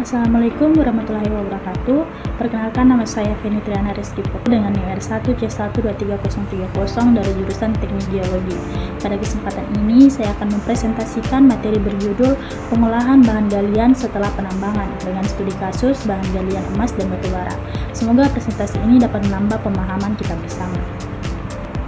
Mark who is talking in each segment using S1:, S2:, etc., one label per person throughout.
S1: Assalamualaikum warahmatullahi wabarakatuh. Perkenalkan, nama saya Feni Triana Rizky dengan nilai 1C1-23030 dari jurusan Teknik Geologi. Pada kesempatan ini, saya akan mempresentasikan materi berjudul Pengolahan Bahan Galian Setelah Penambangan dengan studi kasus bahan galian emas dan batu bara. Semoga presentasi ini dapat menambah pemahaman kita bersama.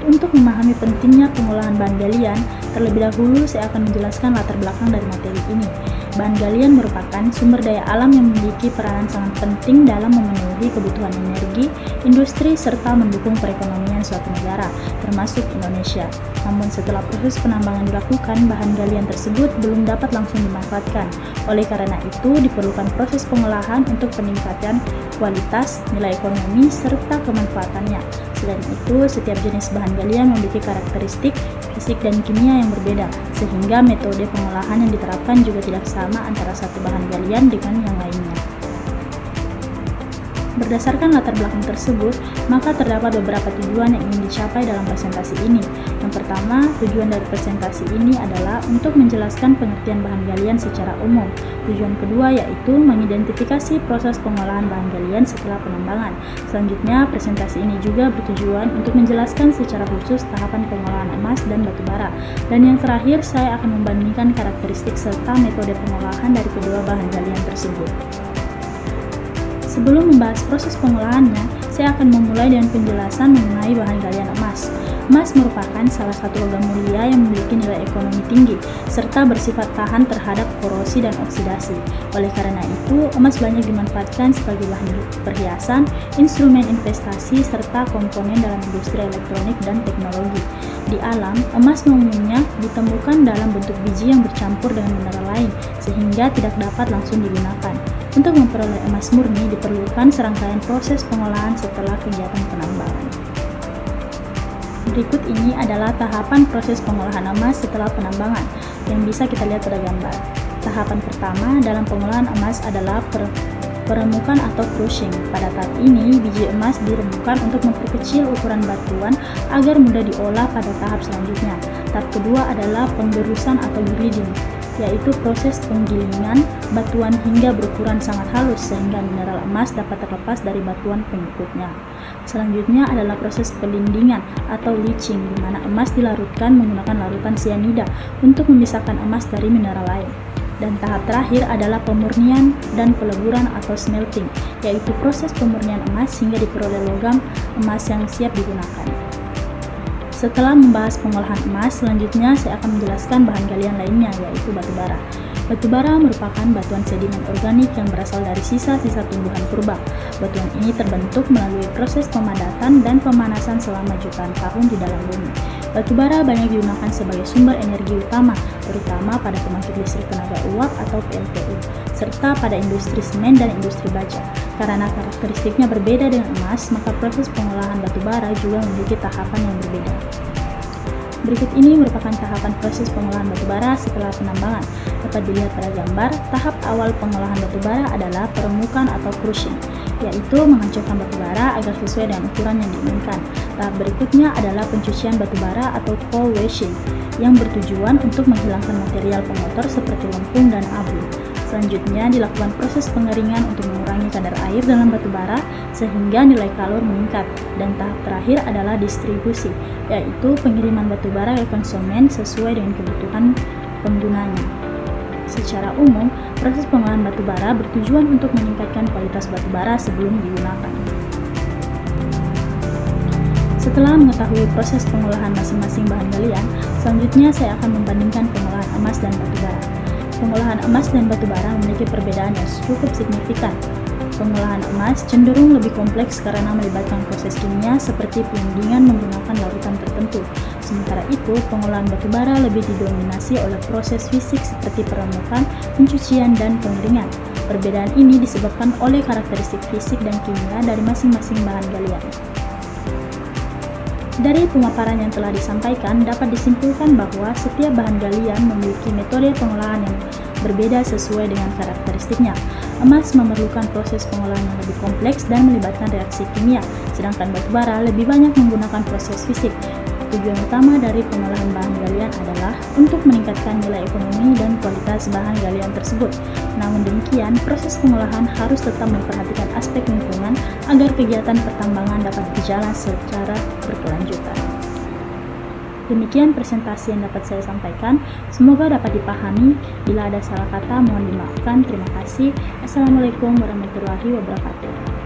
S1: Untuk memahami pentingnya pengolahan bahan galian, terlebih dahulu saya akan menjelaskan latar belakang dari materi ini. Bahan galian merupakan sumber daya alam yang memiliki peranan sangat penting dalam memenuhi kebutuhan energi, industri, serta mendukung perekonomian suatu negara, termasuk Indonesia. Namun setelah proses penambangan dilakukan, bahan galian tersebut belum dapat langsung dimanfaatkan. Oleh karena itu, diperlukan proses pengolahan untuk peningkatan kualitas, nilai ekonomi, serta kemanfaatannya. Selain itu, setiap jenis bahan galian memiliki karakteristik fisik dan kimia yang berbeda, sehingga metode pengolahan yang diterapkan juga tidak sama antara satu bahan galian dengan yang lainnya. Berdasarkan latar belakang tersebut, maka terdapat beberapa tujuan yang ingin dicapai dalam presentasi ini. Yang pertama, tujuan dari presentasi ini adalah untuk menjelaskan pengertian bahan galian secara umum. Tujuan kedua yaitu mengidentifikasi proses pengolahan bahan galian setelah penambangan. Selanjutnya, presentasi ini juga bertujuan untuk menjelaskan secara khusus tahapan pengolahan emas dan batu bara. Dan yang terakhir, saya akan membandingkan karakteristik serta metode pengolahan dari kedua bahan galian tersebut. Sebelum membahas proses pengolahannya, saya akan memulai dengan penjelasan mengenai bahan galian emas. Emas merupakan salah satu logam mulia yang memiliki nilai ekonomi tinggi, serta bersifat tahan terhadap korosi dan oksidasi. Oleh karena itu, emas banyak dimanfaatkan sebagai bahan perhiasan, instrumen investasi, serta komponen dalam industri elektronik dan teknologi. Di alam, emas umumnya ditemukan dalam bentuk biji yang bercampur dengan mineral lain, sehingga tidak dapat langsung digunakan. Untuk memperoleh emas murni diperlukan serangkaian proses pengolahan setelah kegiatan penambangan. Berikut ini adalah tahapan proses pengolahan emas setelah penambangan yang bisa kita lihat pada gambar. Tahapan pertama dalam pengolahan emas adalah peremukan atau crushing. Pada tahap ini, biji emas diremukkan untuk memperkecil ukuran batuan agar mudah diolah pada tahap selanjutnya. Tahap kedua adalah penggerusan atau grinding, yaitu proses penggilingan batuan hingga berukuran sangat halus sehingga mineral emas dapat terlepas dari batuan pengikutnya. Selanjutnya adalah proses pelindingan atau leaching, di mana emas dilarutkan menggunakan larutan sianida untuk memisahkan emas dari mineral lain. Dan tahap terakhir adalah pemurnian dan peleburan atau smelting, yaitu proses pemurnian emas hingga diperoleh logam emas yang siap digunakan. Setelah membahas pengolahan emas, selanjutnya saya akan menjelaskan bahan galian lainnya, yaitu batu bara. Batu bara merupakan batuan sedimen organik yang berasal dari sisa-sisa tumbuhan purba. Batuan ini terbentuk melalui proses pemadatan dan pemanasan selama jutaan tahun di dalam bumi. Batu bara banyak digunakan sebagai sumber energi utama, terutama pada pembangkit listrik tenaga uap atau PLTU, serta pada industri semen dan industri baja. Karena karakteristiknya berbeda dengan emas, maka proses pengolahan batu bara juga memiliki tahapan yang berbeda. Berikut ini merupakan tahapan proses pengolahan batu bara setelah penambangan. Dapat dilihat pada gambar, tahap awal pengolahan batu bara adalah peremukan atau crushing, yaitu menghancurkan batu bara agar sesuai dengan ukuran yang diinginkan. Tahap berikutnya adalah pencucian batu bara atau cold washing, yang bertujuan untuk menghilangkan material pengotor seperti lempung dan abu. Selanjutnya dilakukan proses pengeringan untuk mengurangi kadar air dalam batu bara sehingga nilai kalor meningkat. Dan tahap terakhir adalah distribusi, yaitu pengiriman batu bara ke konsumen sesuai dengan kebutuhan penggunanya. Secara umum, proses pengolahan batu bara bertujuan untuk meningkatkan kualitas batu bara sebelum digunakan. Setelah mengetahui proses pengolahan masing-masing bahan galian, selanjutnya saya akan membandingkan pengolahan emas dan batu bara. Pengolahan emas dan batu bara memiliki perbedaan yang cukup signifikan. Pengolahan emas cenderung lebih kompleks karena melibatkan proses kimia seperti pelindingan menggunakan larutan tertentu. Sementara itu, pengolahan batu bara lebih didominasi oleh proses fisik seperti peremukan, pencucian, dan pengeringan. Perbedaan ini disebabkan oleh karakteristik fisik dan kimia dari masing-masing bahan galian. Dari pemaparan yang telah disampaikan, dapat disimpulkan bahwa setiap bahan galian memiliki metode pengolahan yang berbeda sesuai dengan karakteristiknya. Emas memerlukan proses pengolahan yang lebih kompleks dan melibatkan reaksi kimia, sedangkan batu bara lebih banyak menggunakan proses fisik. Tujuan utama dari pengolahan bahan galian tujuan adalah untuk meningkatkan nilai ekonomi dan kualitas bahan galian tersebut. Namun demikian, proses pengolahan harus tetap memperhatikan aspek lingkungan agar kegiatan pertambangan dapat berjalan secara berkelanjutan. Demikian presentasi yang dapat saya sampaikan. Semoga dapat dipahami. Bila ada salah kata, mohon dimaafkan. Terima kasih. Assalamualaikum warahmatullahi wabarakatuh.